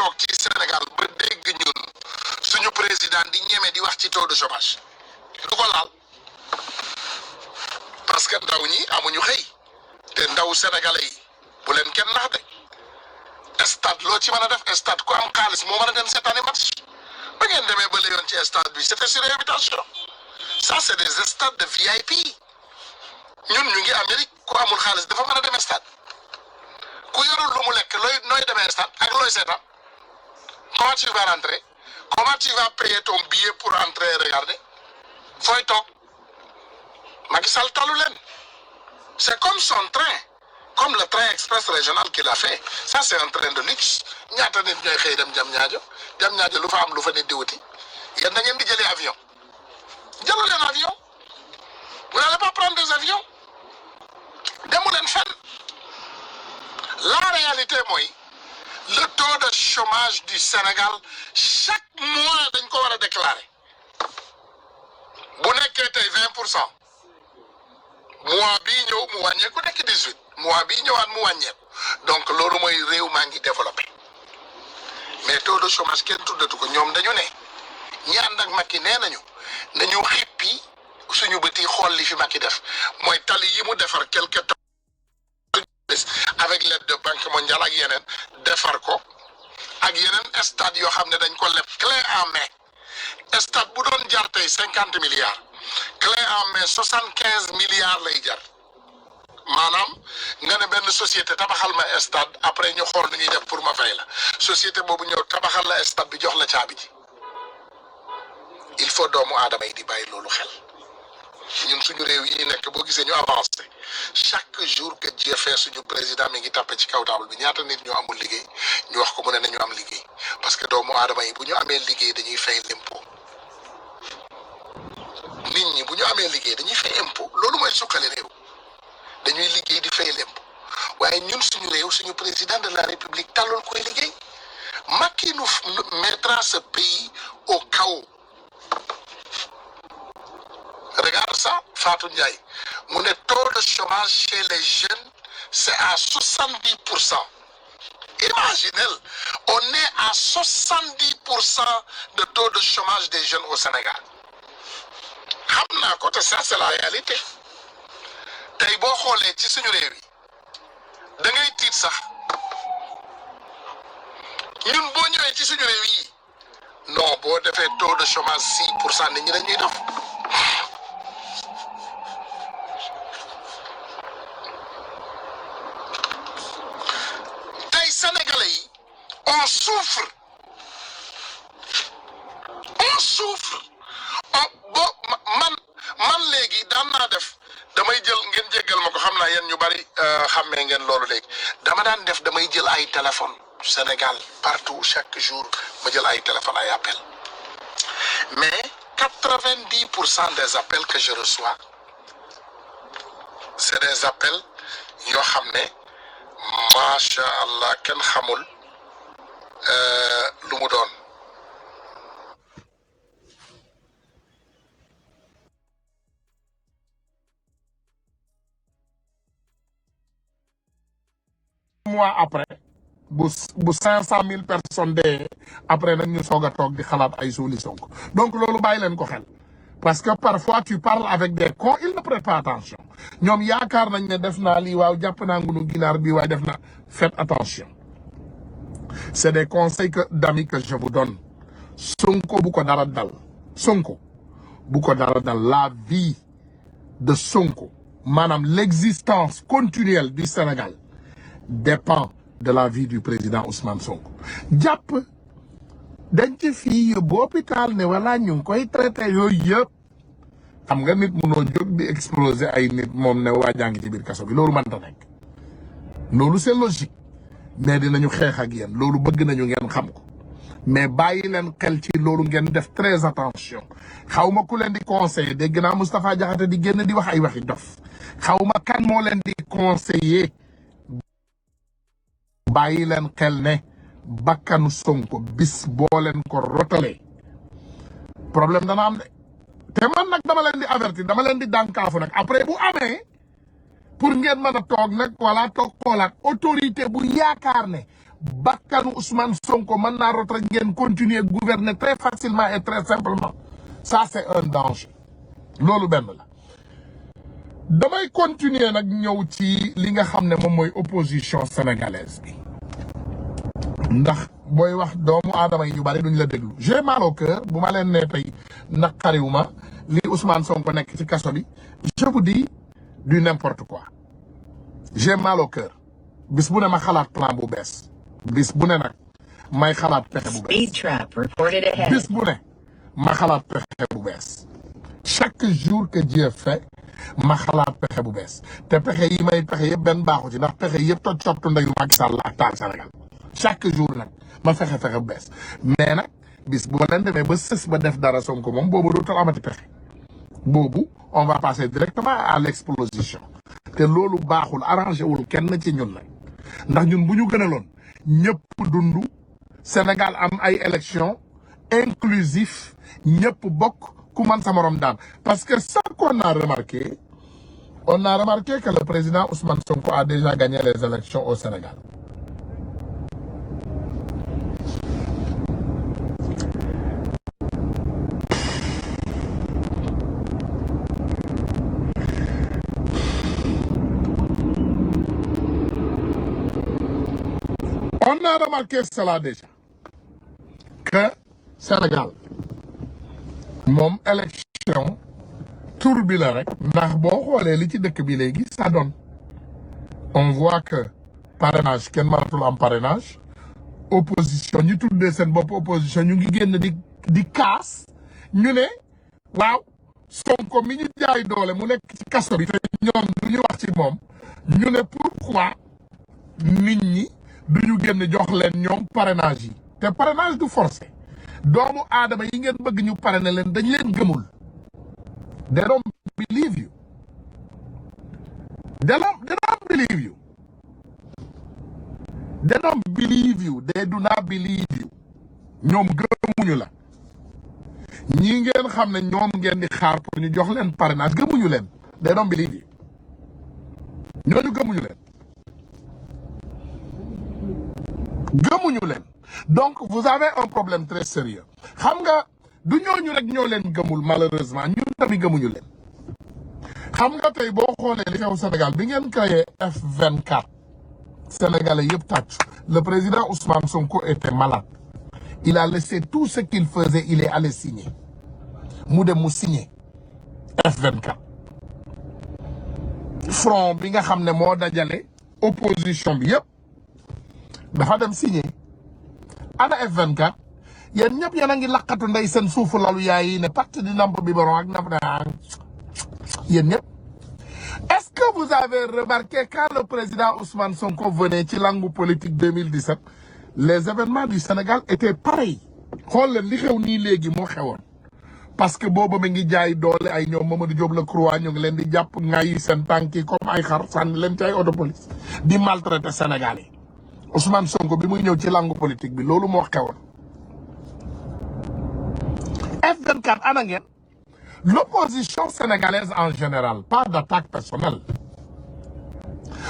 toog ci Sénégal ba dégg ñun suñu président di ñeme di wax ci taux de chômage du ko laal parce que ndaw ñi amuñu xëy te ndaw sénégalais yi bu leen kenn nax de stade loo ci mën a def stade ku am xaalis moo mën a dem seetaani match ba ngeen demee ba léegi ci stade bi c'était sur invitation ça c'est des stades de VIP ñun ñu ngi Amérique ku amul xaalis dafa mën a dem stade ku yorul lu mu lekk nooy demee stade ak looy seetaan comment tu vas rentrer comment tu vas payer ton billet pour entrer regarder fooy toog Macky Sall talu leen c'est comme son train comme le train express régional qu'il a fait ça c'est un train de luxe ñaata nit ñooy xëy dem Diamniadio lu fa am lu fa nit di wuti yéen da ngeen di jëlee avion jëlu leen avion vous n'allez pas prendre des avions demu leen fenn la réalité mooy le taux de chômage du Sénégal chaque mois dañ ko war a déclarer bu nekkee tey 20% mois bii ñëw mu wàññeeku nekk 18 mois bii ñëwaat mu wàññeeku donc loolu mooy réew maa ngi développé mais taux de chômage kenn tuddatu ko ñoom dañu ne ñi ànd ak Macky nee nañu xippi suñu bët yi xool li fi Macky def mooy tali yi mu defar quelque temps avec l'aide de Banque mondiale ak yeneen defar ko ak yeneen stade yoo xam ne dañ ko leb clé en main stade bu doon jar tey 50 milliards clé en main 75 milliards lay jar maanaam nga ne benn société tabaxal ma stade après ñu xool nu ñuy def pour ma fay la société boobu ñëw tabaxal la stade bi jox la caabi ji il faut doomu aadama yi di bàyyi loolu xel ñun suñu réew yi nekk boo gisee ñu avancé chaque jour que Dieu fait suñu président mi ngi tàppe ci kaw table bi ñaata nit ñoo amul liggéey ñu wax ko mu ne nañu am liggéey parce que doomu aadama yi bu ñu amee liggéey dañuy fay l'impôt nit ñi bu ñu amee liggéey dañuy fay impôt loolu mooy suqali réew dañuy liggéey di fay l'impôt waaye ñun suñu réew suñu président de la république tàllul koy liggéey Macky nous mettra ce pays au chaos. Regarde ça, Fatou Ndiaye. Mon taux de chômage chez les jeunes, c'est à 70%. Imaginez, on est à 70% de taux de chômage des jeunes au Sénégal. Ça, c'est la réalité. Tay bo xolé ci suñu réew yi da ngay tiit sax ñun boo ñëwee ci suñu réew yi non boo defee taux de chômage 6% nit ñi dañuy def tey sénégalais yi on souffre man léegi daan naa def damay jël ngeen jéggal ma ko xam naa yéen ñu bari xàmmee ngeen loolu léegi dama daan def damay jël ay téléphone Sénégal partout chaque jour ma jël ay téléphone ay appel mais 90% des appels que je reçois c'est des appels yoo xam ne macha allah kenn xamul lu mu doon. mois après bu 500,000 personnes dee après nag ñu soog a toog di xalaat ay solution ko donc loolu bàyyi leen ko xel parce que parfois tu parles avec des cons ils ne prêtent pas attention ñoom yaakaar nañ ne def naa lii waaw jàpp naa ngunu ginaar bi waaye def na faites attention c'est des conseils d'amis que je vous donne Sonko bu ko dara dal Sonko bu ko dara dal la vie de Sonko maanaam l'existence continuelle du Sénégal dépend de la vie du président Ousmane Sonko jàpp dañ ci fii yóbbu hôpital ne wala ñu ngi koy traité yooyu yëpp xam nga nit mënoo jóg di exploser ay nit moom ne waa jàngi ci biir kaso bi loolu mënta nekk loolu c'est logique mais dinañu xeex ak yéen loolu bëgg nañu ngeen xam ko mais bàyyi leen xel ci loolu ngeen def très attention xaw ma ku leen di conseiller dégg naa Moustapha Diakhaté di génn di wax ay waxi dof xaw ma kan moo leen di conseiller bàyyi leen xel ne bakkanu Sonko bis boo leen ko rotalee problème dana am de te man nag dama leen di avertir dama leen di dànkaafu nag après bu amee pour ngeen mën a toog nag wala toog xoolaat autorité bu yaakaar ne bakkanu Ousmane Sonko mën naa rot rek ngeen continuer gouverner très facilement et très simplement ça c'est un danger loolu benn la. damay continuer nag ñëw ci li nga xam ne moom mooy opposition sénégalaise bi ndax booy wax doomu aadama yi ñu bari duñ la déglu. j'ai mal au cœur bu ma leen nee tey naqariwuma li Ousmane Sonko nekk ci kaso bi je vous dis du n'importe quoi j'ai mal au cœur bis bu ne ma xalaat plan bu bees bis bu ne nag may xalaat pexe bu bees bis bu ne ma xalaat pexe bu bees chaque jour que Dieu fait ma xalaat pexe bu bees te pexe yi may pexe yëpp benn baaxu ci ndax pexe yëpp toj cottu ndeyu Macky Sall ak taal Sénégal chaque jour nag ma fexe bu bees mais nag bis bu ma leen demee ba sës ba def dara Sonko moom boobu dootul amati pexe boobu on va passer directement à l'explosion te loolu baaxul arrangé wul kenn ci ñun nag ndax ñun bu ñu gënaloon ñëpp dundu Sénégal am ay élections inclusif ñëpp bokk ku man sa morom daan parce que ça qu'on a remarqué que le président Ousmane Sonko a déjà gagné les élections au Sénégal. On a remarqué cela déjà que Sénégal moom élection tour bi la rek ndax boo xoolee li ci dëkk bi léegi ça donne on voit que parrainage kenn mënatul am parrainage opposition ñu tuddee seen bopp opposition ñu ngi génn di kaas ñu ne waaw Sonko mi ñu jaay doole mu nekk ci kaso bi te ñoom du ñu wax ci moom ñu ne pourquoi nit ñi duñu génn jox leen ñoom parrainage yi te parrainage du forcé doomu aadama yi ngeen bëgg ñu parrainer leen dañ leen gëmul they don't believe you they don't believe you they don't believe you they do not believe you ñoom gëmuñu la ñii ngeen xam ne ñoom ngeen di xaar pour ñu jox leen parrainage gëmuñu leen they don't believe you ñooñu gëmuñu leen donc vous avez un problème très sérieux xam nga du ñooñu rek ñoo leen gëmul malheureusement ñun tamit gëmuñu leen xam nga tey boo xoolee li xew Sénégal bi ngeen créé F24 sénégalais yëpp tàccu le président Ousmane Sonko était malade il a laissé tout ce qu'il faisait il est allé signer mu dem mu signer F24 front bi nga xam ne moo dajale opposition bi yëpp dafa dem signer ana F24 yéen ñëpp yéen a ngi laqatu ndey seen suufu lalu yaay yi ne parti di namp bi borom ak namp yéen ñëpp. Est-ce que vous avez remarqué quand le président Ousmane Sonko venait ci langue politique 2017 les événements du Sénégal étaient pareils xool leen li xew nii léegi moo xewoon parce que booba mi ngi jaay doole ay ñoom Mamadou Diop Decroix ñu ngi leen di jàpp ngay seen tànk yi comme ay xar sànni leen ci ay auto police di maltraiter Sénégal yi Ousmane Sonko bi muy ñëw ci langue politique bi loolu moo xewoon. F24 ana ngeen l'opposition sénégalaise en général pas d'attaque personnelle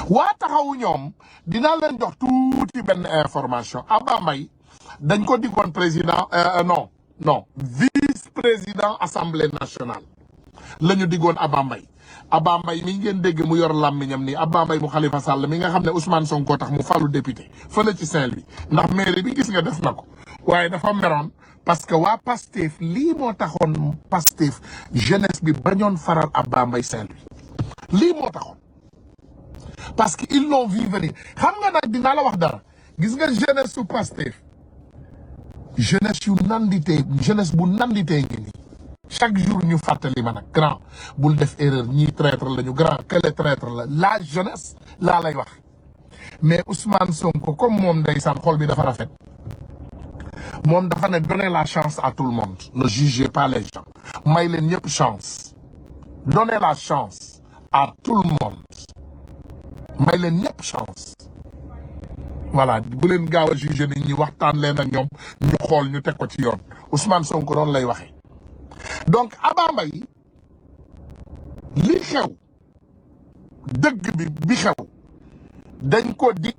waa taxawu ñoom dinaa leen jox tuuti benn information Abba Mbaye dañ ko diggoon président non vice-président assemblée nationale la ñu diggoon Abba Mbaye mi ngeen dégg mu yor làmmiñam nii Abba Mbaye mu Khalifa Sall mi nga xam ne Ousmane Sonko tax mu falu député fële ci Saint-Louis ndax mairie bi gis nga def na ko waaye dafa meroon parce que waa Pastef lii moo taxoon Pastef jeunesse bi bañoon faral Abba Mbaye Saint-Louis lii moo taxoon parce que ils l'ont vu venir xam nga nag dinaa la wax dara gis nga jeunesse su Pastef jeunesse yu nanditee jeunesse bu nanditee ngi nii chaque jour ñu fàttali ma nag grand bul def erreur ñii traître lañu grand quel traître la jeunesse laa lay wax mais Ousmane Sonko comme moom ndeysaan xol bi dafa rafet moom dafa ne donner la chance à tout le monde ne jugez pas les gens may leen ñëpp chance donner la chance à tout le monde may leen ñëpp chance voilà bu leen gaaw a juger nit ñi waxtaan leen ak ñoom ñu xool ñu teg ko ci yoon Ousmane Sonko noonu lay waxee donc Abba Mbaye li xew dëgg bi xew dañ ko dig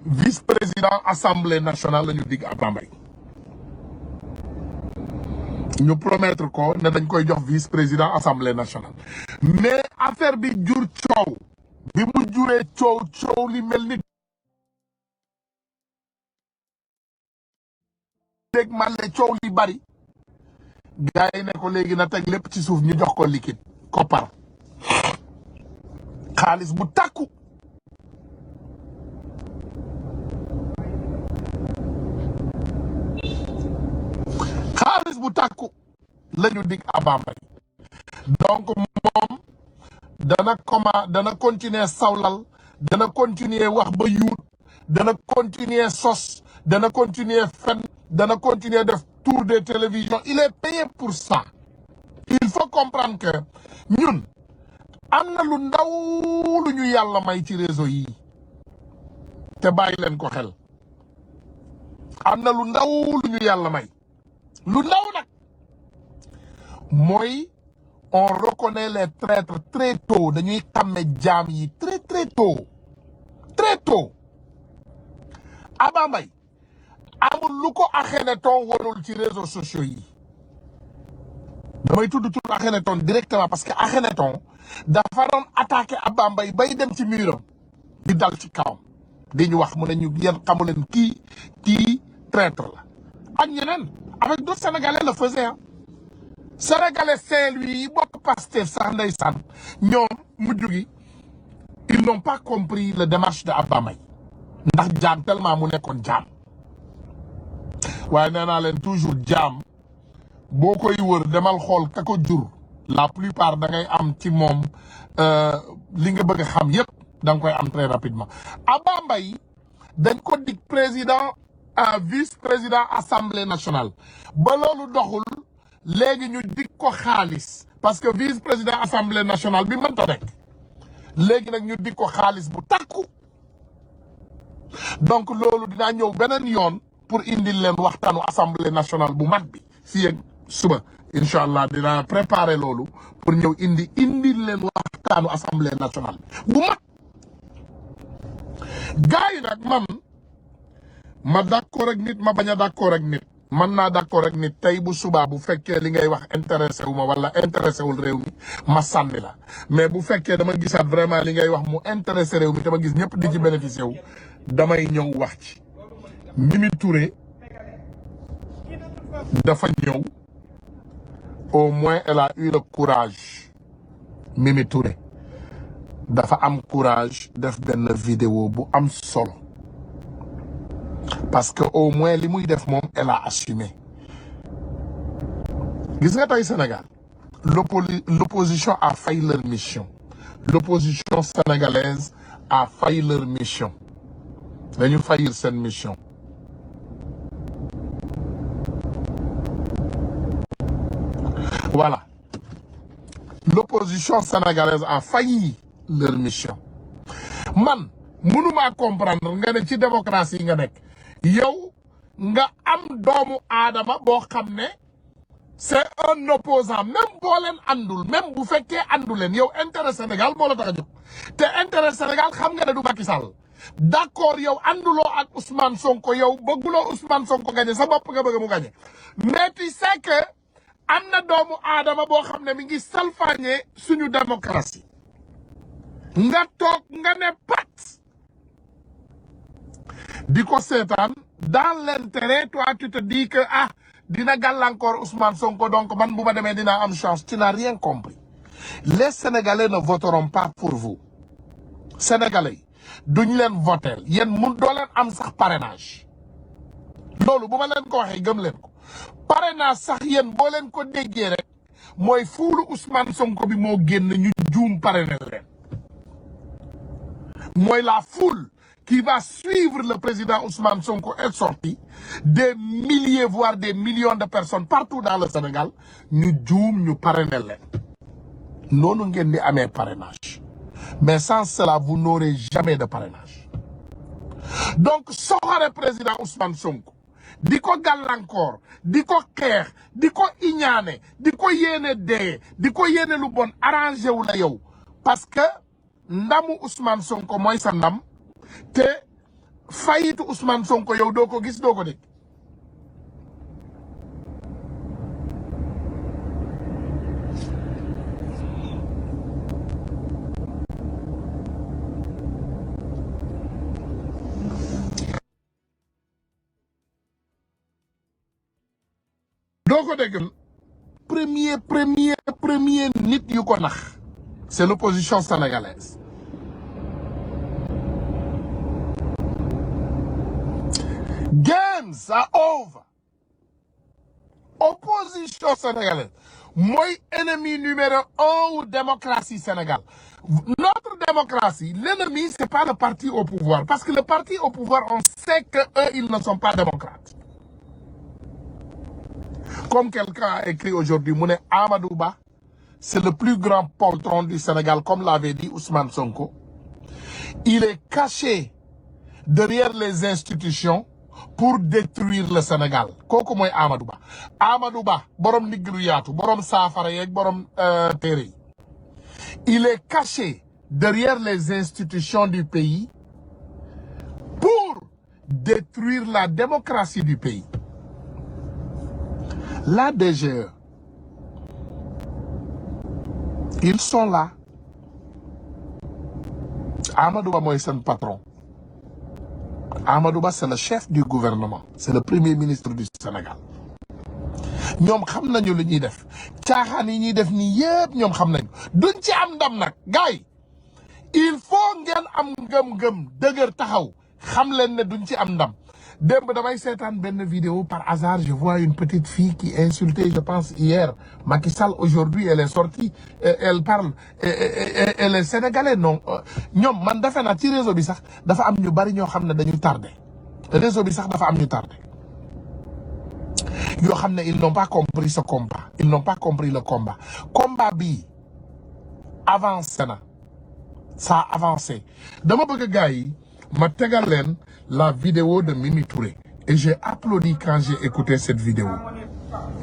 vice-président assemblée nationale la ñu dig Abba Mbaye ñu promettre ko ne dañ koy jox vice-président assemblée nationale mais affaire bi jur coow bi mu juree coow li mel ni dégg man le coow li bari gars yi ne ko léegi na teg lépp ci suuf ñu jox ko liquide koppar xaalis bu takku lañu dig Abba Mbaye donc moom dana continuer sawlal dana continuer wax ba yuut dana continuer sos dana continuer fen dana continuer def tour des télévisions il est payé pour ça il faut comprendre que ñun am na lu ndaw lu ñu yàlla may ci réseau yi te bàyyi leen ko xel am na lu ndaw lu ñu yàlla may lu ndaw nag mooy on reconnaît les traîtres très tôt dañuy xàmme jaam yi très tôt Abba Mbaye amul lu ko Akhenaton warul ci réseaux sociaux yi damay tudd tur Akhenaton directement parce que Akhenaton dafa doon attaqué Abba Mbaye bay dem ci muram di dal ci kawam di ñu wax mu ne ñu yéen xamu leen kii traître la ak ñeneen avec d'autres Sénégalais le faisaient Sénégalais Saint-Louis yi bokk Pastef sax ndeysaan ñoom mujj gi ils n'ont pas compris le démarche de Abba Mbaye ndax jaam tellement mu nekkoon jaam waaye nee naa leen toujours jaam boo koy wër demal xool ka ko jur la plupart da ngay am ci moom li nga bëgg a xam yépp da nga koy am très rapidement Abba Mbaye dañ ko dig président vice-président assemblée nationale ba loolu doxul léegi ñu dig ko xaalis parce que vice-président assemblée nationale bi mënta nekk léegi nag ñu dig ko xaalis bu takku donc loolu dinaa ñëw beneen yoon pour indil leen waxtaanu assemblée nationale bu mag bi fii ak suba incha allah dinaa préparer loolu pour ñëw indil leen waxtaanu assemblée nationale bu mag gars yi nag ma d'accord ak nit ma bañ a d'accord ak nit man naa d'accord ak nit tey bu subaa bu fekkee li ngay wax intéressé wu ma wala intéressé wul réew mi ma sànni la mais bu fekkee dama gisaat vraiment li ngay wax mu intéressé réew mi te ma gis ñëpp di ci bénéficier wu damay ñëw wax ci Mimi Touré dafa ñëw au moins elle a eu le courage Mimi Touré dafa am courage def benn vidéo bu am solo parce que au moins li muy def moom elle a assumé gis nga tey Sénégal l'opposition a failli leur mission l'opposition sénégalaise a failli leur mission dañu faillir seen mission voilà l'opposition sénégalaise a failli leur mission man mënuma comprendre nga ne ci démocratie nga nekk yow nga am doomu aadama boo xam ne c'est un opposant même boo leen andul même bu fekkee andu leen yow intérêt Sénégal moo la tax a jóg te intérêt Sénégal xam nga ne du Macky Sall d'accord yow anduloo ak Ousmane Sonko yow bëgguloo Ousmane Sonko gagné sa bopp nga bëgg mu gagné mais tu sais que am na doomu aadama boo xam ne mi ngi salfaañee suñu démocratie nga toog nga ne pat di ko seetaan dans l'intérêt toi tu te dis que dina gàllankoor Ousmane Sonko donc man bu ma demee dinaa am chance tu n'as rien compris les Sénégalais ne voteront pas pour vous Sénégalais duñ leen voter yéen mun doo leen am sax parrainage loolu bu ma leen ko waxee gëm leen ko parrainage sax yéen boo leen ko déggee rek mooy fuulu Ousmane Sonko bi moo génn ñu juum parrainer leen mooy la foule qui va suivre le président Ousmane Sonko est sorti des milliers voire des millions de personnes partout dans le Sénégal ñu juum ñu parrainer leen noonu ngeen di amee parrainage mais sans cela vous n'aurez jamais de parrainage donc soxore président Ousmane Sonko di ko gàllankoor di ko xeex di ko iñaane di ko yéene dee di ko yéene lu bon arrangé wu la yow parce que ndamu Ousmane Sonko mooy sa ndam te fayitu Ousmane Sonko yow doo ko gis doo ko dégg. doo ko dégg. premier nit yu ko nax c'est l'opposition sénégalaise. Games are over. Opposition sénégalaise mooy ennemi numéro 1 ou démocratie Sénégal. Notre démocratie, l'ennemi c'est pas le parti au pouvoir parce que le parti au pouvoir on sait que eux ils ne sont pas démocrates. Comme quelqu'un a écrit aujourd'hui, Mouné Amadou Ba, c'est le plus grand poltron du Sénégal, comme l'avait dit Ousmane Sonko. Il est caché derrière les institutions pour détruire le Sénégal. Koko moy Amadou Ba. Amadou Ba, borom ndiglu yaatu, borom saafara yek borom téré. Il est caché derrière les institutions du pays pour détruire la démocratie du pays. La DGE, ils sont là. Amadou Ba mooy seen patron. Amadou Ba c'est le chef du gouvernement. C'est le premier ministre du Sénégal. ñoom xam nañu lu ñuy def. caaxaan yi ñuy def nii yëpp ñoom xam nañu. duñ ci am ndam nag. gars yi il faut ngeen am ngëm-ngëm dëgër taxaw. xam leen ne duñ ci am ndam. Demb damay seetaan benn vidéo par hasard je vois une petite fille qui insultait je pense hier Macky Sall. Aujourd'hui elle est sortie elle parle elle est sénégalaise non ñoom man defe naa ci réseau bi sax dafa am ñu bari ñoo xam ne dañu tardé réseau bi sax dafa am ñu tardé yoo xam ne ils n'ont pas compris ce combat. Ils n'ont pas compris le combat. Combat bi avancé na ça a avancé. Dama bëgg gars yi ma tegal leen la vidéo de Mimi Touré. Et j'ai applaudi quand j'ai écouté cette vidéo.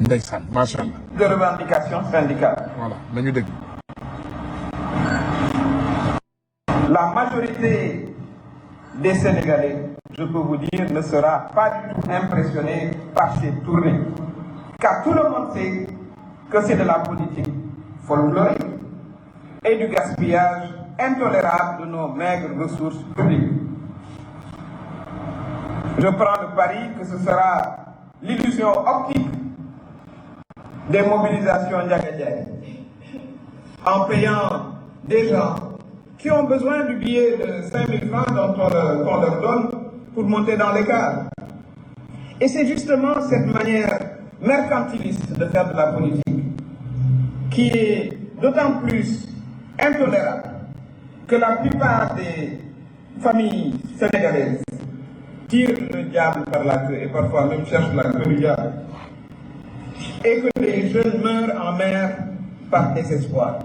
Ndeysaan, machallah. De revendication syndicale. Voilà, nañu dégg. La majorité des Sénégalais, je peux vous dire, ne sera pas du tout impressionné par ces tournées. Car tout le monde sait que c'est de la politique folklorique et du gaspillage intolérable de nos maigres ressources publiques. Je prends le pari que ce sera l'illusion optique des mobilisations Ndiaga en payant des gens qui ont besoin du billet de 5 000 francs qu'on leur donne pour monter dans les cars. Et c'est justement cette manière mercantiliste de faire de la politique qui est d'autant plus intolérable que la plupart des familles sénégalaises tirent le diable par la queue et parfois même cherchent la queue du diable. Et que les jeunes meurent en mer par désespoir.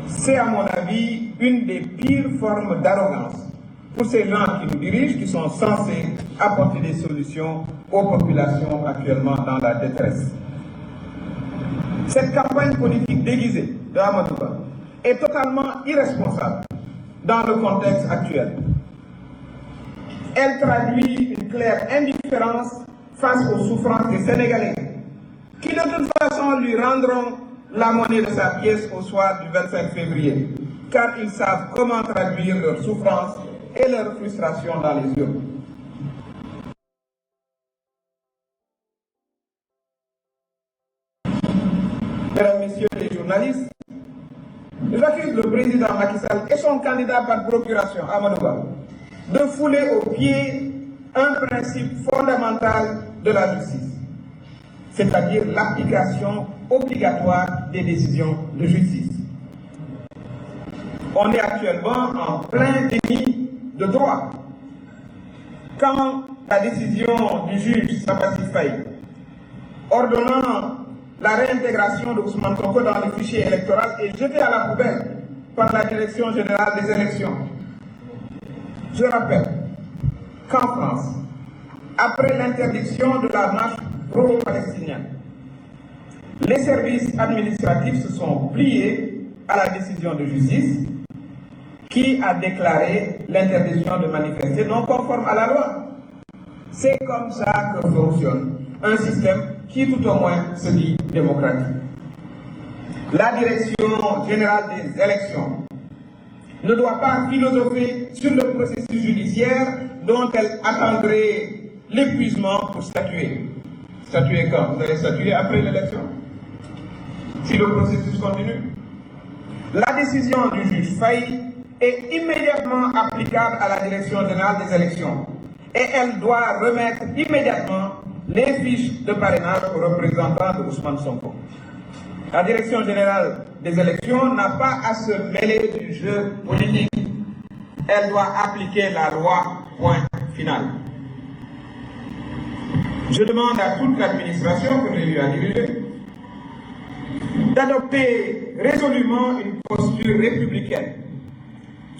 C'est à mon avis une des pires formes d'arrogance pour ces gens qui nous dirigent, qui sont censés apporter des solutions aux populations actuellement dans la détresse. Cette campagne politique déguisée de Amadou Ba est totalement irresponsable dans le contexte actuel. Elle traduit une claire indifférence face aux souffrances des Sénégalais, qui de toute façon lui rendront la monnaie de sa pièce au soir du 25 février, car ils savent comment traduire leurs souffrances et leurs frustrations dans les yeux. Mesdames, Messieurs les journalistes, j'accuse le président Macky Sall et son candidat par procuration, Amadou Ba, de fouler aux pieds un principe fondamental de la justice, c'est-à-dire l'application obligatoire des décisions de justice. On est actuellement en plein déni de droit. Quand la décision du juge Sabassy Faye ordonnant la réintégration de Ousmane Sonko dans le fichier électoral est jetée à la poubelle par la Direction générale des élections. Je rappelle qu'en France, après l'interdiction de la marche pro-palestinienne, les services administratifs se sont pliés à la décision de justice qui a déclaré l'interdiction de manifester non conforme à la loi. C'est comme ça que fonctionne un système qui tout au moins se dit démocratique. La direction générale des élections ne doit pas philosopher sur le processus judiciaire dont elle attendrait l'épuisement pour statuer. Statuer quand? Vous allez statuer après l'élection? Si le processus continue. La décision du juge Faye est immédiatement applicable à la direction générale des élections et elle doit remettre immédiatement les fiches de parrainage aux représentants de Ousmane Sonko. La direction générale des élections n'a pas à se mêler du jeu politique. Elle doit appliquer la loi, point final. Je demande à toute l'administration que j'ai eu à diriger d'adopter résolument une posture républicaine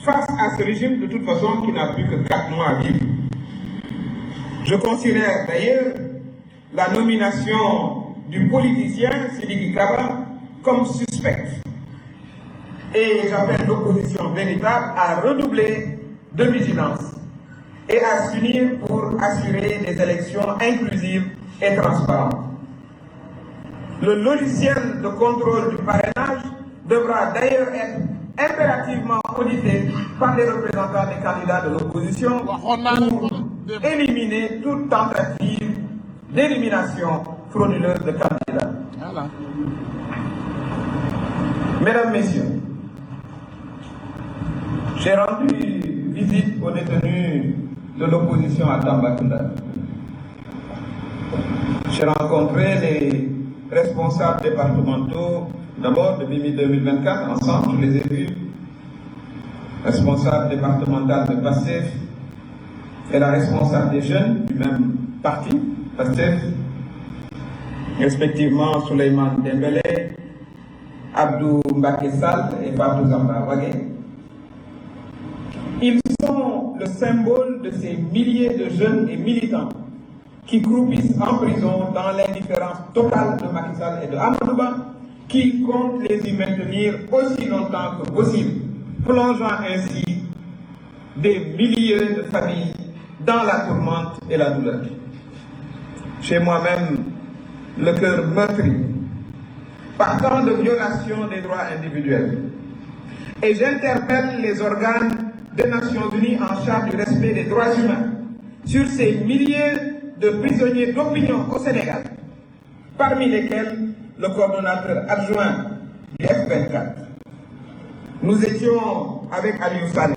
face à ce régime de toute façon qui n'a plus que 4 mois à vivre. Je considère d'ailleurs la nomination du politicien Sidiki Kaba comme suspecte. Et j'appelle l'opposition véritable à redoubler de vigilance et à s'unir pour assurer des élections inclusives et transparentes. Le logiciel de contrôle du parrainage devra d'ailleurs être impérativement audité par les représentants des candidats de l'opposition pour éliminer toute tentative d'élimination frauduleuse de candidats. Voilà. Mesdames, Messieurs, j'ai rendu visite aux détenus de l'opposition à Tambacounda. J'ai rencontré les responsables départementaux, d'abord de Mimi 2024, ensemble, je les ai vus, responsable départemental de PASTEF et la responsable des jeunes du même parti, PASTEF, respectivement Souleymane Dembélé, Abdou Mbaké Sall et Fatou Zamba Wagé. Ils sont le symbole de ces milliers de jeunes et militants qui croupissent en prison dans l'indifférence totale de Macky Sall et de Amadou Ba, qui comptent les y maintenir aussi longtemps que possible, plongeant ainsi des milliers de familles dans la tourmente et la douleur. Chez moi-même, le cœur meurtri par tant de violations des droits individuels. Et j'interpelle les organes des Nations Unies en charge du respect des droits humains sur ces milliers de prisonniers d'opinion au Sénégal, parmi lesquels le coordonnateur adjoint du F24. Nous étions avec Aliou Sané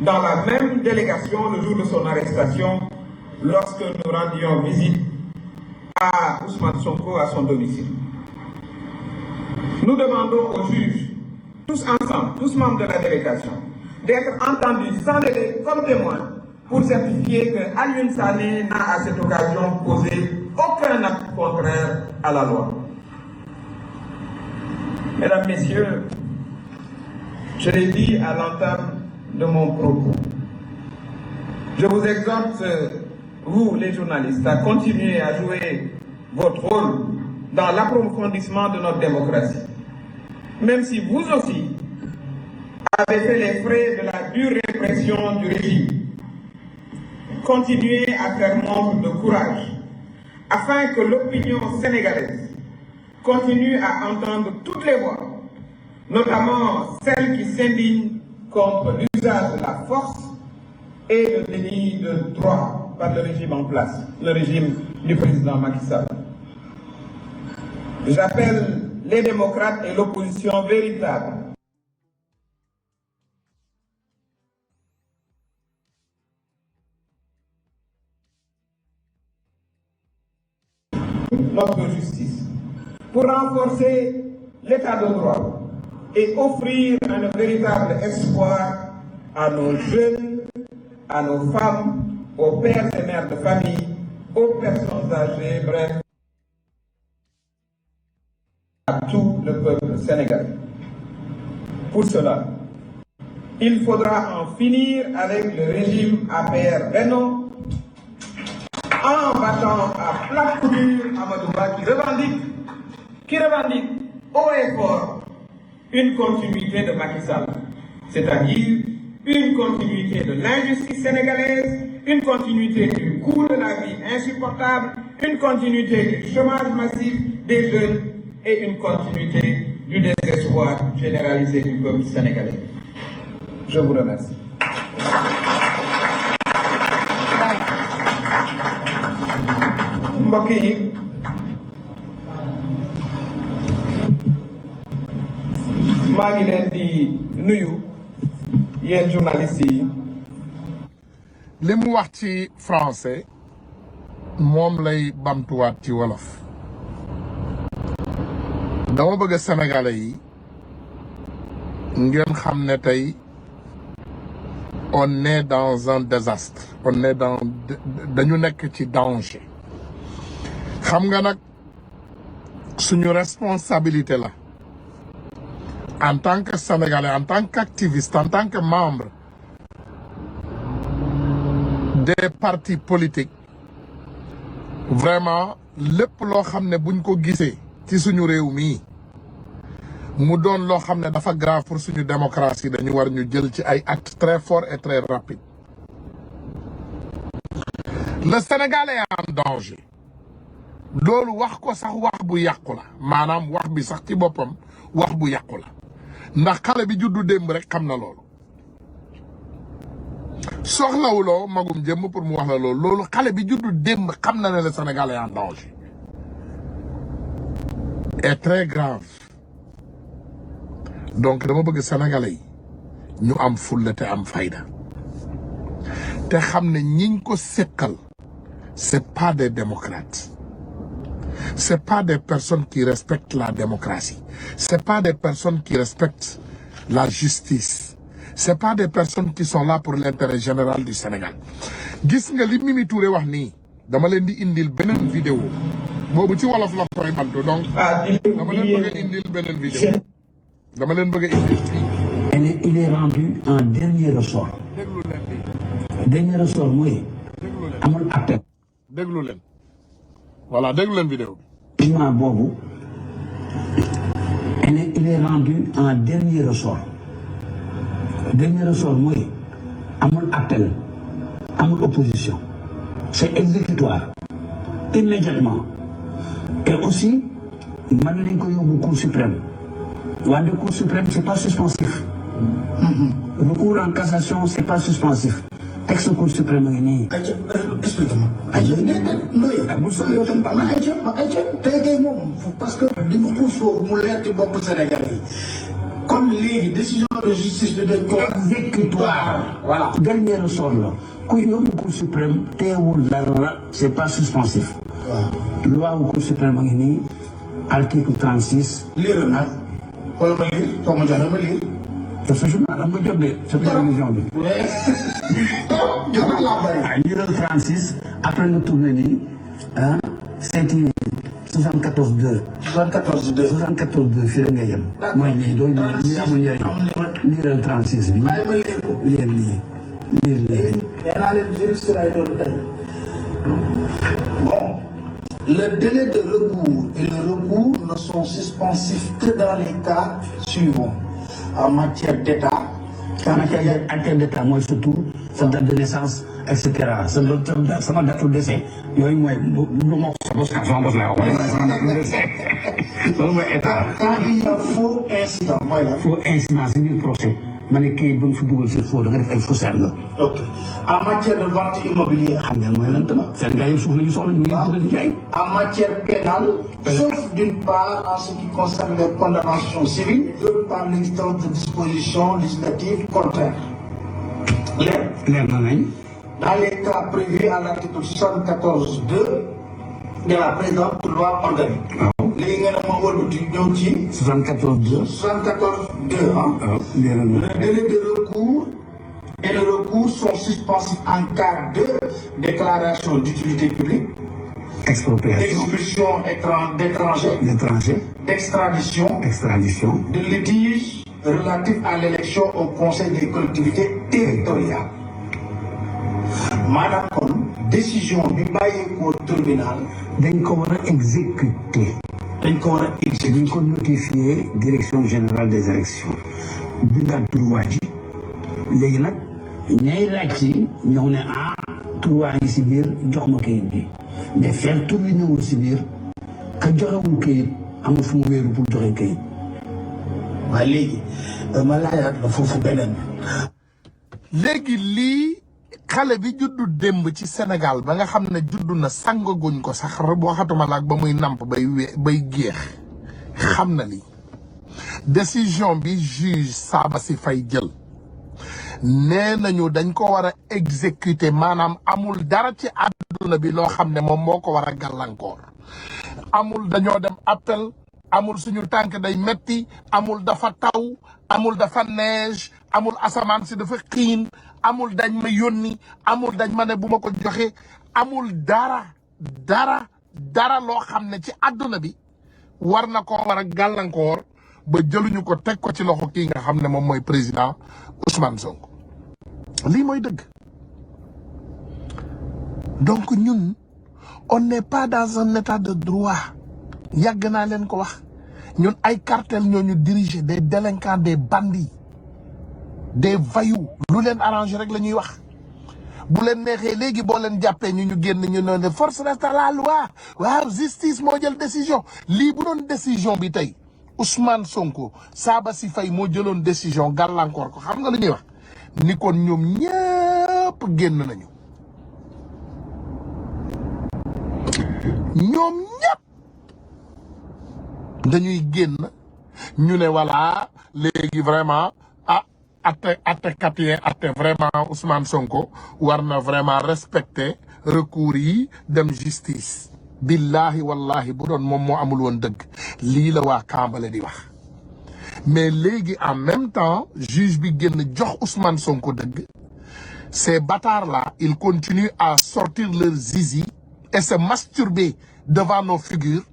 dans la même délégation le jour de son arrestation lorsque nous rendions visite à Ousmane Sonko à son domicile. Nous demandons aux juges, tous ensemble, tous membres de la délégation, d'être entendus sans délai comme témoins pour certifier que Aliou Sané n'a à cette occasion posé aucun acte contraire à la loi. Mesdames, Messieurs, je l'ai dit à l'entame de mon propos. Je vous exhorte, vous les journalistes, à continuer à jouer votre rôle dans l'approfondissement de notre démocratie. Même si vous aussi avez fait les frais de la dure répression du régime, continuez à faire montre de courage afin que l'opinion sénégalaise continue à entendre toutes les voix, notamment celles qui s'indignent contre l'usage de la force et le déni de droit par le régime en place, le régime du président Macky Sall. J'appelle les démocrates et l'opposition véritable notre justice pour renforcer l'état de droit et offrir un véritable espoir à nos jeunes, à nos femmes, aux pères et mères de famille, aux personnes âgées, bref, à tout le peuple sénégalais. Pour cela, il faudra en finir avec le régime APR Benno en battant à plat couture Amadou Ba qui revendique haut et fort une continuité de Macky Sall, c'est-à-dire une continuité de l'injustice sénégalaise, une continuité du coût de la vie insupportable, une continuité du chômage massif des jeunes et une continuité du désespoir généralisé du peuple sénégalais. Je vous remercie. mbokk yi maa ngi leen di nuyu yéen journalistes yi. li mu wax ci français moom lay bamtuwaat ci wolof dama bëgg sénégalais yi ngeen xam ne tey on est dans un désastre on est dans dañu nekk ci danger xam nga nag suñu responsabilité la en tant que sénégalais en tant qu'activiste en tant que membre des partis politiques vraiment lépp loo xam ne buñ ko gisee ci suñu réew mii mu doon loo xam ne dafa grave pour suñu démocratie dañu war ñu jël ci ay actes très forts et très rapides. Le Sénégal est en danger loolu wax ko sax wax bu yàqu la maanaam wax bi sax ci boppam wax bu yàqu la ndax xale bi juddu démb rek xam na loolu soxlawuloo magum jëmm pour mu wax la loolu xale bi juddu démb xam na ne le Sénégal est en danger est très grave. Donc dama bëgg sénégalais yi ñu am fulla te am fayda te xam ne ñiñ ko seqal c'est pas des démocrates c'est pas des personnes qui respectent la démocratie c'est pas des personnes qui respectent la justice c'est pas des personnes qui sont là pour l'intérêt général du Sénégal. Gis nga li Mimi Touré wax nii dama leen di indil beneen vidéo boobu ci wolof la koy bantu donc dama leen bëgg a indil beneen vidéo dama leen bëgg a indil il est rendu en dernier ressort. déglu leen lii Dernier ressort mooy amul appel. déglu leen voilà déglu leen vidéo bi. Jugement boobu il est rendu en dernier ressort. Dernier ressort mooy amul appel amul opposition c'est exécutoire immédiatement et aussi mën nañ ko yóbbu Cour suprême wante Cour suprême c'est pas suspensif. Recours en cassation c'est pas suspensif. Texte Cour suprême ngi nii. explique-moi. bu soobee yow tam baax na tey kay moom parce que di nga xuus foofu mu leer ci bopp Sénégal yi comme léegi décision de justice bi dañ ko exécutoire. Voilà. Dernier ressort la ku yóbbu Cour suprême teewul dara c'est pas suspensif. waaw loi wu Cour suprême ngi nii article 36. lire nag wala ma lire soo ma joxe ma lire. te sa journal am nga jot de sa télévision bi. jox laa bëri. Lire 36 après nga tourné nii ah seeti 74-2. 74-2. 74-2 fii la ngay yem. mooy lii doo lii amul njëriñ. Lire 36 bi. bàyyi ma lire ko. lire lii. nee naa leen juriste lay doon tey. Bon, le délai de recours et le recours ne sont suspensifs que dans les cas suivants. En matière d'État, en matière d'État mooy surtout sa date de naissance et cetera sama date de décès yooyu mooy lu ma ko parce que sama bos laa wax wala sama date de décès loolu mooy État. quand il y a faux incident mooy la. faux incident si biir procès ma ne kii ba nga fi dugal si faux da nga def ay faussaire nga. Ok. En matière de vente immobilière. xam ngeen mooy lan tamit Sénégal yi suuf la ñu soxla ñu ngi di jaay. En matière pénale, sauf d'une part en ce qui concerne les condamnations civiles, d'autre part l'existence de dispositions législatives contraires. leer na nañ. Dans les cas prévus à l'article 74.2 de la présente loi organique. waaw léegi nga ne ma wëlbati ñëw ci 74-2. 74.2 ah. waaw leer na. Le délai de recours et le recours sont suspensifs en cas de déclaration d'utilité publique, expropriation. d'expulsion d'étrangers, d'extradition, extradition. de litige relatif à l'élection au conseil des collectivités territoriales. maanaam kon décision bi bàyyeekoo tribunal dañ ko war a exécuter. dañ ko war a exécuter. dañ ko notifier direction générale des élections bindaat tur waa ji léegi nag ñay laaj si ñëw ne tur waa ngi si biir jox ma kayit bi mais fekk tur bi ñëwul si biir ka joxewul kayit amul fu mu wéeru pour joxe kayit. waaye léegi ma laajaat la foofu beneen. léegi lii xale bi juddu démb ci Sénégal ba nga xam ne juddu na sangaguñ ko sax boo xatuma laak ba muy namp bay géex xam na lii décision bi juge Sabassy Faye jël nee nañu dañ ko war a exécuter maanaam amul dara ci àdduna bi loo xam ne moom moo ko war a gàllankoor amul dañoo dem appel amul suñu tànk day metti amul dafa taw amul dafa neige amul asamaan si dafa xiin amul dañ ma yónni amul dañ ma ne bu ma ko joxe amul dara loo xam ne ci àdduna bi war na ko war a gàllankoor ba jëluñu ko teg ko ci loxo kii nga xam ne moom mooy président Ousmane Sonko lii mooy dëgg. donc ñun on n'est pas dans un état de droit yàgg naa leen ko wax ñun ay cartel ñoo ñu diriger des délinquants des bandits des voyous lu leen arrangé rek la ñuy wax bu leen neexee léegi boo leen jàppee ñu génn ñu ne force reste à la loi waaw justice moo jël décision lii bu doon décision bi tey Ousmane Sonko Sabassy Faye moo jëloon décision gàllankoor ko xam nga lu ñuy wax ni kon ñoom ñëpp génn nañu ñoom ñëpp dañuy génn ñu ne voilà léegi vraiment attekat yi atte vraiment Ousmane Sonko war na vraiment respecter recours yi dem justice billahi wallahi bu doon moom moo amul woon dëgg lii la waa Kambale di wax mais léegi en même temps juge bi génn jox Ousmane Sonko dëgg ces bâtards là ils continuent à sortir leur zizi et se masturber devant nos figures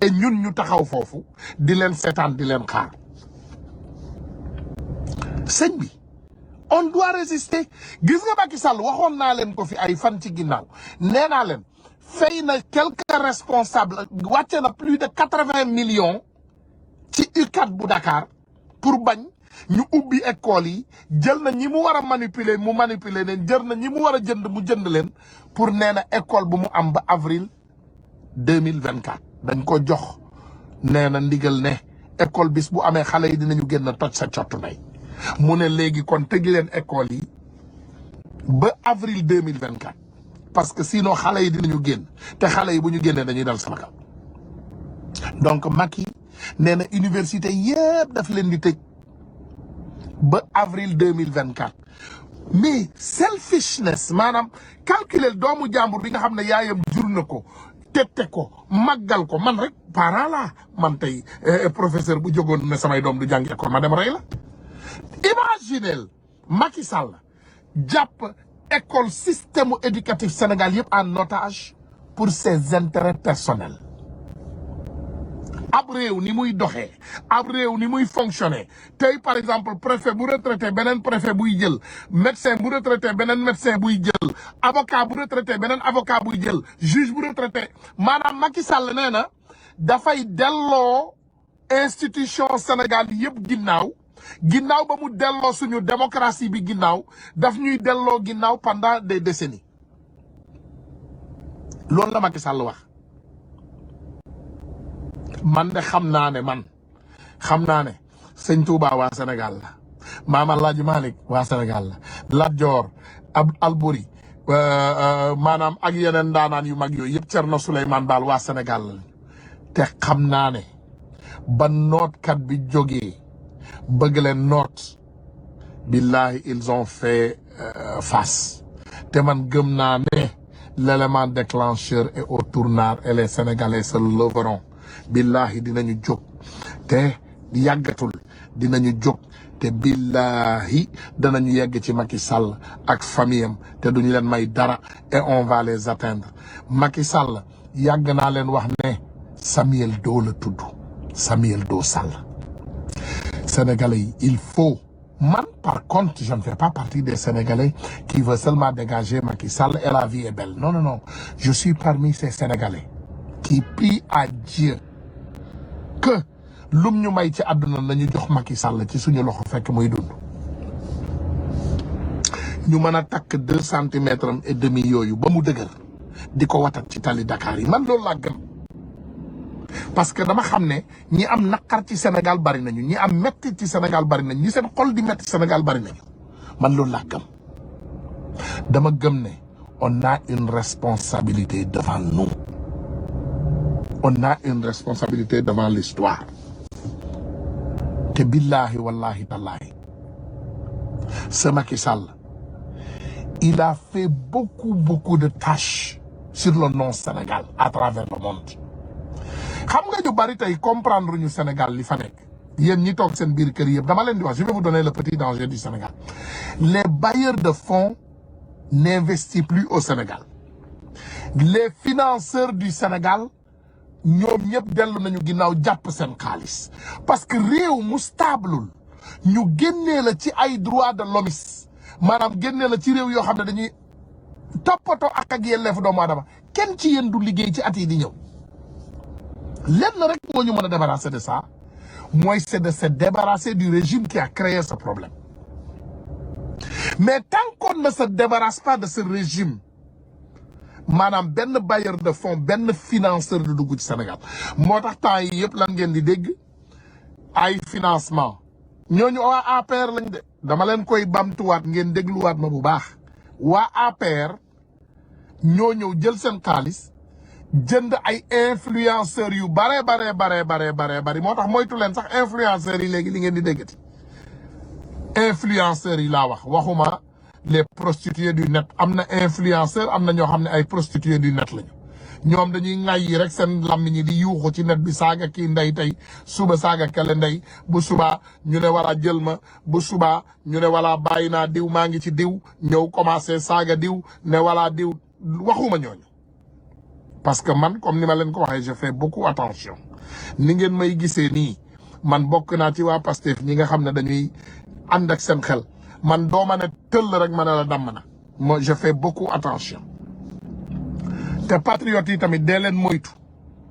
et ñun ñu taxaw foofu di leen seetaan di leen xaar sëñ bi on doit résister gis nga Macky Sall waxoon naa leen ko fi ay fan ci ginnaaw nee naa leen fay na quelques responsables wàcce na plus de 80 millions ci UCAD bu Dakar pour bañ ñu ubbi école yi jël na ñi mu war a manipuler mu manipuler leen jël na ñi mu war a jënd mu jënd leen pour nee na école bu mu am ba avril 2024 dañ ko jox nee na ndigal ne école bis bu amee xale yi dinañu génn toj sa cottu ndey mu ne léegi kon tëj leen école yi ba avril 2024 parce que sinon xale yi dinañu génn te xale yi bu ñu génnee dañuy dal sama kaw donc Macky nee na université yëpp daf leen di tëj ba avril 2024 mais selfishness maanaam calculer doomu jàmbur bi nga xam ne yaayam jur na ko tette ko màggal ko man rek parent la man tey professeur bu jógoon ne samay doom du jàng école ma dem rey la imaginez Macky Sall jàpp école système éducatif Sénégal yëpp en otage pour ses intérêts personnels ab réew ni muy doxee ab réew ni muy fonctionner tey par exemple préfet bu retraité beneen préfet buy jël médecin bu retraité beneen médecin buy jël avocat bu retraité beneen avocat buy jël juge bu retraité maanaam Macky Sall nee na dafay delloo institution Sénégal yëpp ginnaaw ba mu delloo suñu démocratie bi ginnaaw daf ñuy delloo ginnaaw pendant des décennies loolu la Macky Sall wax man de xam naa ne sëñ Touba waa Sénégal la Maam Alaaji Malick waa Sénégal la Lat Joor Alburi maanaam ak yeneen daanaan yu mag yooyu yëpp Cerno Souleymane Baal waa Sénégal la te xam naa ne ba nootkat bi jógee bëgg leen noot billahi ils ont fait face te man gëm naa ne l'élément déclencheur est au tournant et les Sénégalais se leveront billahi dinañu jóg te yàggatul dinañu jóg te billahi danañu yegg ci Macky Sall ak famille am te duñu leen may dara et on va les atteindre Macky Sall yàgg naa leen wax ne Samuel Doe la tudd Samuel Doe Sall Sénégalais yi il faut man par contre je ne fais pas partie des Sénégalais qui veulent seulement dégager Macky Sall et la vie est belle non je suis parmi ces Sénégalais qui prient à Dieu que lum ñu may ci àdduna nañu jox Macky Sall ci suñu loxo fekk muy dund ñu mën a takk 2 centimètres et demi yooyu ba mu dëgër di ko watat ci tali Dakar yi man loolu laa gëm parce que dama xam ne ñi am naqar ci Sénégal bari nañu ñi am metti ci Sénégal bari nañu ñi seen xol di metti Sénégal bari nañu man loolu laa gëm dama gëm ne on a une responsabilité devant nous on a une responsabilité devant l'histoire te billahi wallahi tallahi ce Macky Sall il a fait beaucoup de tâches sur le nom Sénégal à travers le monde xam nga ñu bari tey comprendre ñu Sénégal li fa nekk yéen ñi toog seen biir kër yëpp dama leen di wax je vais vous donner le petit danger du Sénégal les bailleurs de fonds n'investissent plus au Sénégal les financeurs du Sénégal ñoom ñëpp dellu nañu ginnaaw jàpp seen xaalis parce que réew mu stablul ñu génnee la ci ay droits de l'homme maanaam génnee la ci réew yoo xam ne dañuy toppatoo ak yelleefu doomu aadama kenn ci yéen du liggéey ci at yi di ñëw lenn rek moo ñu mën a débarrasser de ça mooy c'est de se débarrasser du régime qui a créé ce problème mais tant qu'on ne se débarrasse pas de ce régime maanaam benn bailleur de fonds benn financeur du dugg ci Sénégal moo tax temps yi yëpp lan ngeen di dégg ay financement ñooñu waa APR lañ de dama leen koy bamtuwaat ngeen dégluwaat ma bu baax waa APR ñoo ñëw jël seen xaalis jënd ay influenceurs yu bari moo tax moytu leen sax influenceurs yi léegi li ngeen di déggati influenceurs yi laa waxuma les prostituées du net am na influenceur am na ñoo xam ne ay prostituées du net lañu ñoom dañuy ŋay yi rek seen làmmiñ yi di yuuxu ci net bi saaga kii ndey tey suba saaga kele ndey bu subaa ñu ne wala jël ma bu subaa ñu ne wala bàyyi naa diw maa ngi ci diw ñëw commencé saaga diw ne wala diw waxuma ñooñu parce que man comme ni ma leen ko waxee je fais beaucoup attention ni ngeen may gisee nii man bokk naa ci waa Pastef ñi nga xam ne dañuy ànd ak seen xel man doo ma ne tëll rek ma ne la damm na moi je fais beaucoup attention te patriotes yi tamit dee leen moytu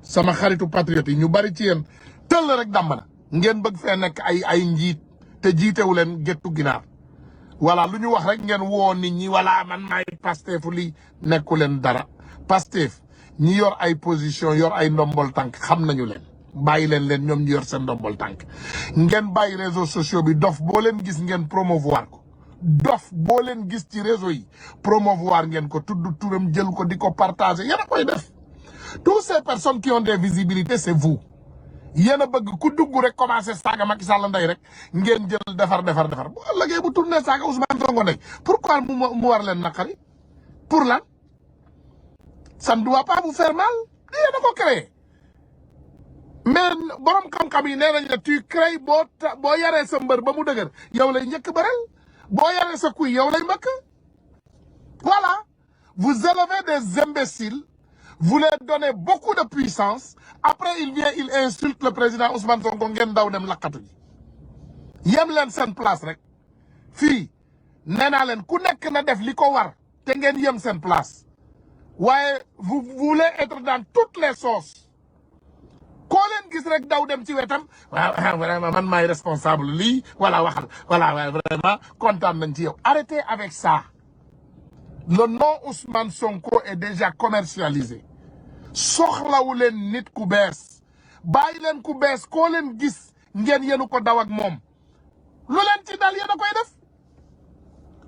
sama xaritu patriotes yi ñu bari ci yéen tëll rek damm na ngeen bëgg fee nekk ay njiit te jiitewu leen gettu ginaar voilà lu ñu wax rek ngeen woo nit ñi voilà man maay Pastef lii nekku leen dara Pastef ñi yor ay position yor ay ndombol tànk xam nañu leen bàyyi leen ñoom ñu yor seen ndombol tànk ngeen bàyyi réseaux sociaux bi dof boo leen gis ngeen promouvoir ko dof boo leen gis ci réseau yi promouvoir ngeen ko tudd turam jël ko di ko partager yéen a koy def toutes ces personnes qui ont des visibilités c'est vous yéen a bëgg ku dugg rek commencer saaga Macky Sall ndey rek ngeen jël defar bu ëllëgee bu tourné saaga Ousmane Sonko ndey pourquoi mu war leen naqari pour lan ça ne doit pas vous faire mal yéen a ko créé mais borom xam-xam yi nee nañ la tu crées boo yaree sa mbër ba mu dëgër yow lay njëkk bëreel boo yaree sa kuy yow lay mbëkk voilà vous élevez des imbéciles vous leur donnez beaucoup de puissance après il insulte le président Ousmane Sonko ngeen daw dem lakkatu ji yem leen seen place rek fii nee naa leen ku nekk na def li ko war te ngeen yem seen place waaye vous voulez être dans toutes les sauces koo leen gis rek daw dem ci wetam waaw vraiment man maay responsable lii voilà waxal voilà vraiment kontaan nañ ci yow arrêtez avec ça le nom Ousmane Sonko est déjà commercialisé soxlawu leen nit ku bees bàyyi leen ku bees koo leen gis ngeen yenu ko daw ak moom lu leen ci dal yéen a koy def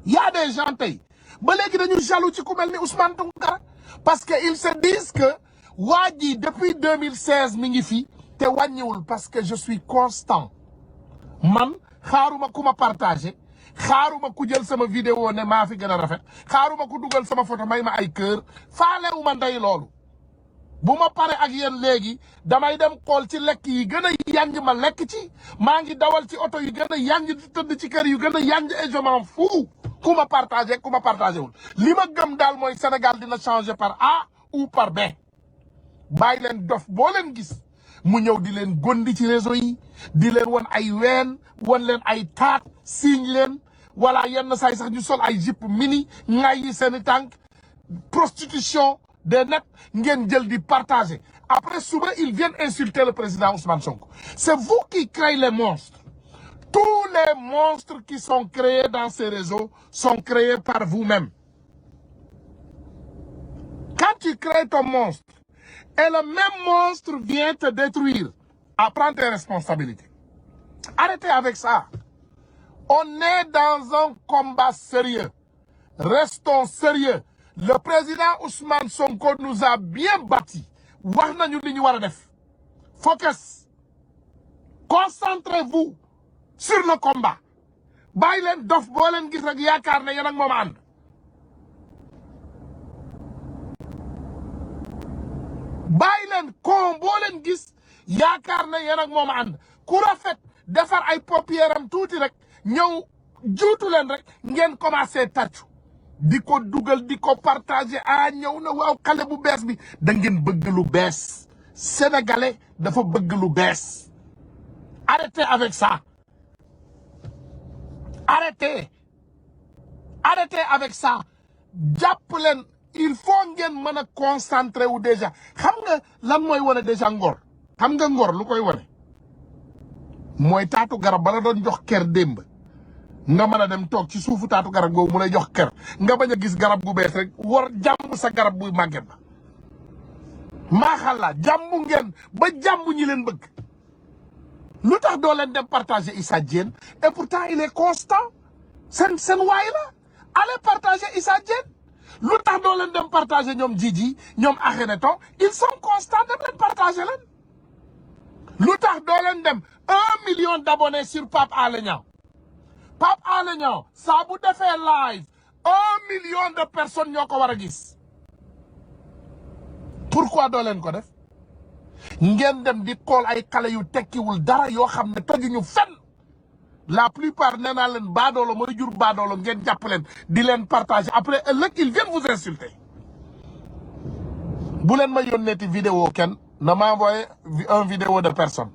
y a des gens tey ba léegi dañu jaloux ci ku mel ni Ousmane Tounkara parce que ils se disent que waa ji depuis 2016 mi ngi fi te wàññiwul parce que je suis constant man xaaruma ku ma partagé xaaruma ku jël sama vidéo ne maa fi gën a rafet xaaruma ku dugal sama photo may ma ay kër faalewuma ndey loolu bu ma pare ak yéen léegi damay dem xool ci lekk yi gën a yanj ma lekk ci maa ngi dawal ci oto yu gën a yanj di tëdd ci kër yu gën a yanj et je m'en fous ku ma partagé ku ma partagé wul li ma gëm daal mooy Sénégal dina changer par A ou par B bàyyi leen dof boo leen gis mu ñëw di leen gondi ci réseau yi di leen won ay ween won leen ay taat siiñ leen wala yenn saay sax ñu sol ay jupe mini ngay yi seeni tànk prostitution des net ngeen jël di partager après suba ils viennent insulter le président Ousmane Sonko c'est vous qui créez les monstres Tous les monstres qui sont créés dans ces réseaux sont créés par vous-même. Quand tu crées ton monstre, et le même monstre vient te détruire, prends tes responsabilités. Arrêtez avec ça. On est dans un combat sérieux. Restons sérieux. Le président Ousmane Sonko nous a bien bâtis. Wax nañu li ñu war a def. Focus. Concentrez-vous sur le combat. Bàyyi leen dof boo leen gis rek yaakaar ne yéen ak moom ànd. Bàyyi leen kon boo leen gis yaakaar ne yéen ak moom ànd. Ku rafet defar ay paupières am tuuti rek ñëw juutu leen rek ngeen commencé tàccu. Di ko dugal di ko partager ñëw na waaw xale bu bees bi da ngeen bëgg lu bees. Sénégalais dafa bëgg lu bees. Arrêtez avec ça. Arrêtez. Arrêtez avec ça. Jàpp leen il faut ngeen mën a concentrer wu déjà. Xam nga lan mooy wane déjà ngor. Xam nga ngor lu koy wane. Mooy taatu garab bala doon jox ker démb. Nga mën a dem toog ci suufu taatu garab googu mu lay jox ker. Nga bañ a gis garab gu bees rek war jàmm sa garab buy màgget ba. Maaxalla jàmm ngeen ba jàmm ñi leen bëgg. Lu tax doo leen dem partager Issa Diène et pourtant il est constant seen waay la allez partager Issa Diène. Lu tax doo leen dem partager ñoom Djidji ñoom Akhenaton ils sont constants dem leen partager leen. Lu tax doo leen dem 1 million d'abonnés sur Pape Alé Niang. Pape Alé Niang saa bu defee live 1 million de personnes ñoo ko war a gis. Pourquoi doo leen ko def. Ngeen dem di xool ay xale yu tekkiwul dara yoo xam ne tojuñu fenn. La plupart nee naa leen baadoolo mooy jur baadoolo ngeen jàpp leen di leen partager après ëllëg ils viennent vous insulter. Bu leen ma yónneeti vidéo kenn na ma envoyé un vidéo de personne.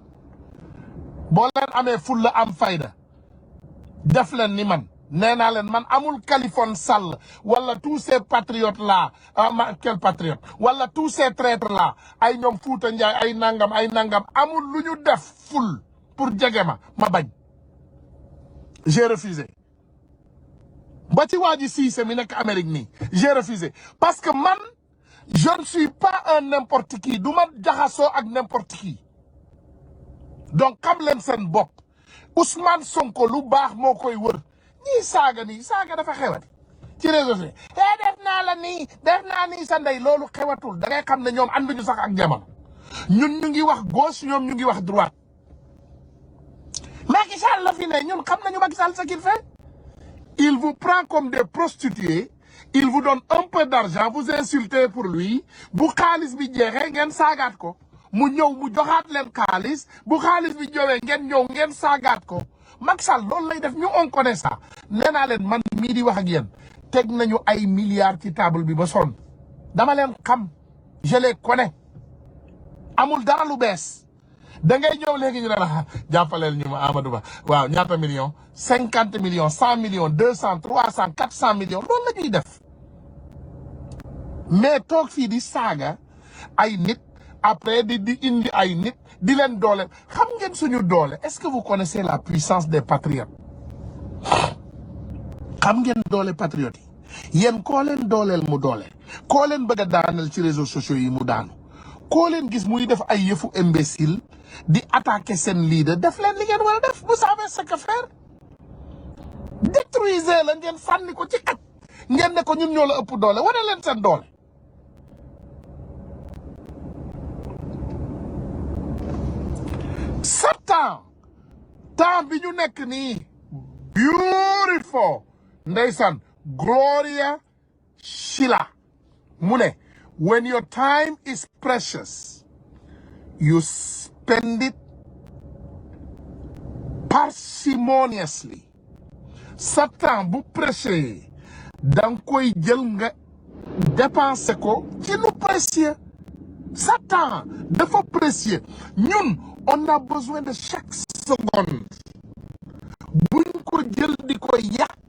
Boo leen amee ful la am fayda def leen ni man nee naa leen man amul Khaliphone Sall wala tous ces patriotes là quel patriote wala tous ces traîtres là ay ñoom Fouta Ndiaye ay nangam amul lu ñu def ful pour jege ma bañ. J'ai refusé. Ba ci waa ji Cissé mi nekk Amérique nii j'ai refusé parce que man je ne suis pas un n'importe qui du ma jaxasoo ak n'importe qui. Donc xam leen seen bopp Ousmane Sonko lu baax moo koy wër. Ñii saaga dafa xewati ci réseau sociaux def naa la nii def naa nii sa ndey loolu xewatul da ngay xam ne ñoom ànduñu sax ak jamono ñun ñu ngi wax gauche ñoom ñu ngi wax droite. Macky Sall la fi ne ñun xam nañu Macky Sall ce qu'il fait. Il vous prend comme des prostituées, il vous donne un peu d'argent, vous insultez pour lui bu xaalis bi jeexee ngeen saagaat ko mu ñëw mu joxaat leen xaalis bu xaalis bi ñëwee ngeen ñëw ngeen saagaat ko. Macky Sall loolu lay def ñu on connaît ça nee naa leen man mii di wax ak yéen teg nañu ay milliards ci table bi ba sonn dama leen xam je les connais amul dara lu bees da ngay ñëw léegi ñu ne la jàppaleel ñu ma Amadou Ba waaw ñaata millions 50 millions 100 millions 200 300 400 millions loolu la ñuy def mais toog fii di saaga ay nit après di indi ay nit di leen doole xam ngeen suñu doole est-ce que vous connaissez la puissance des patriotes xam ngeen doole patriotes yi yéen koo leen dooleel mu doole koo leen bëgg a daaneel ci réseaux sociaux yi mu daanu koo leen gis muy def ay yëfu imbécile di attaquer seen leader def leen li ngeen war a def vous savez ce que faire détruisez la ngeen sànni ko ci xaj ngeen ne ko ñun ñoo la ëpp doole wane leen seen doole. temps bi ñu nekk nii beautiful ndeysaan Gloria Shila mu ne when your time is precious you spend it parsimoniously sa temps bu précieux danga koy jël nga dépenser ko ci lu précieux sa temps dafa précieux ñun on a besoin de chaque seconde buñ ko jël di ko yàq